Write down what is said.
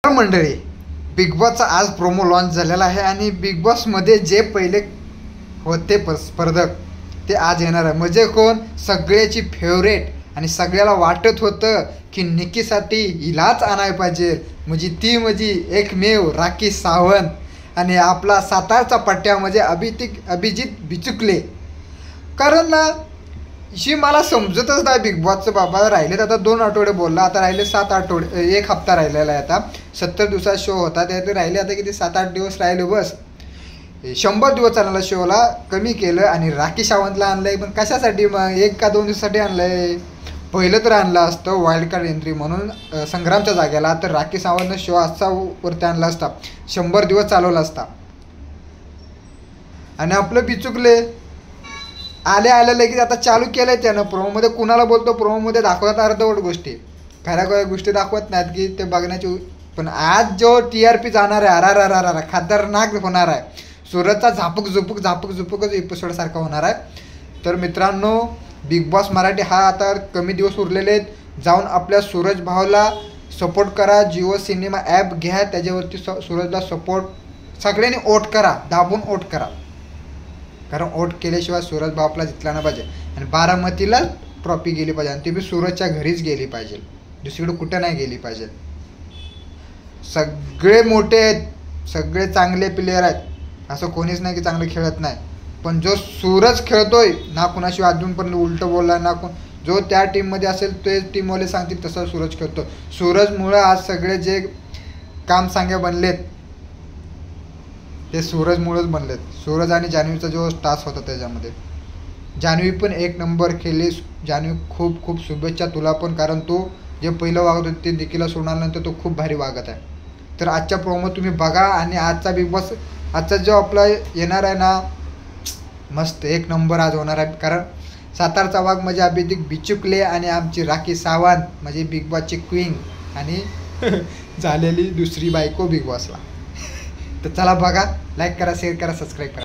मंडळी, बिग बॉसचा आज promo launch झालेला आहे आणि बिग बॉसमध्ये जे पहिले होते स्पर्धक ते आज येणार आहे. म्हणजे कोण? सगळ्याची फेवरेट आणि सगळ्याला वाटत होतं की निकीसाठी हिलाच आणायला पाहिजे. म्हणजे एकमेव राखी सावंत आणि आपला सातारचा पट्ट्या म्हणजे अभिजित बिचुकले. कारण ना ही मला समजतच नाही बिग बॉसचं. बाबा राहिलेत आता 2 आठवडे बोलला, आता राहिले 7 आठवडे, 1 हप्ता राहिलेला आहे. आता 70 दिवसात शो होता, त्यातले राहिले आता किती 7-8 दिवस राहिले. बस 100 दिवस चालला शोला, कमी केलं आणि राखी सावंतला आणलंय. पण कशासाठी? मग 1 का 2 दिवसासाठी आणलंय. पहिलं तर आणलं असतं वाईल्ड कार्ड एंट्री म्हणून संग्रामच्या जागेला, तर राखी सावंतनं शो असा वरती आणला असता, 100 दिवस चालवला असता. आणि आपलं बिचुकले आल्या लगेच आता चालू केलंय त्यानं. प्रोमोमध्ये कुणाला बोलतो, प्रोमोमध्ये दाखवतात अर्धवट गोष्टी, खऱ्या गोष्टी दाखवत नाहीत की ते बघण्याची. पण आज जो TRP जाणार आहे, खतरनाक होणार आहे. सूरजचा झापक एपिसोड सारखा होणार आहे. तर मित्रांनो, बिग बॉस मराठी हा आता कमी दिवस उरलेले आहेत. जाऊन आपल्या सूरज भाऊला सपोर्ट करा. जिओ सिनेमा ॲप घ्या, त्याच्यावरती सूरजला सपोर्ट सगळ्यांनी वोट करा, दाबून वोट करा. कारण वोट केल्याशिवाय सूरज भाऊ आपला जितला नाही पाहिजे. आणि बारामतीला ट्रॉफी गेली पाहिजे आणि ती बी सूरजच्या घरीच गेली पाहिजे, दुसरीकडे कुठं नाही गेली पाहिजे. सगळे मोठे आहेत, सगळे चांगले प्लेयर आहेत, असं कोणीच नाही की चांगलं खेळत नाही. पण जो सूरज खेळतोय ना, कुणाशिवाय अजूनपर्यंत उलटं बोलला ना, जो त्या टीममध्ये असेल ते टीमवाले सांगतील तसं सूरज खेळतो. सूरजमुळं आज सगळे जे काम सांगे बनलेत ते सूरजमुळंच बनलेत. सूरज आणि जान्हवीचा जो टास्क होता त्याच्यामध्ये जान्हवी पण 1 नंबर खेळली. जान्हवी खूप खूप शुभेच्छा तुला पण, कारण तू जे पहिलं वागत होते ते निकीला सोडल्यानंतर तो खूप भारी वागत आहे. तर आजच्या प्रोमो तुम्ही बघा आणि आजचा बिग बॉस आजचा जो आपला येणार आहे ना, मस्त 1 नंबर आज होणार आहे. कारण सातारचा वाघ म्हणजे अभिजित बिचुकले आणि आमची राखी सावंत म्हणजे बिग बॉसची क्वीन आणि झालेली दुसरी बायको बिग बॉसला. तर चला बघा, लाईक करा, शेअर करा, सबस्क्राईब करा.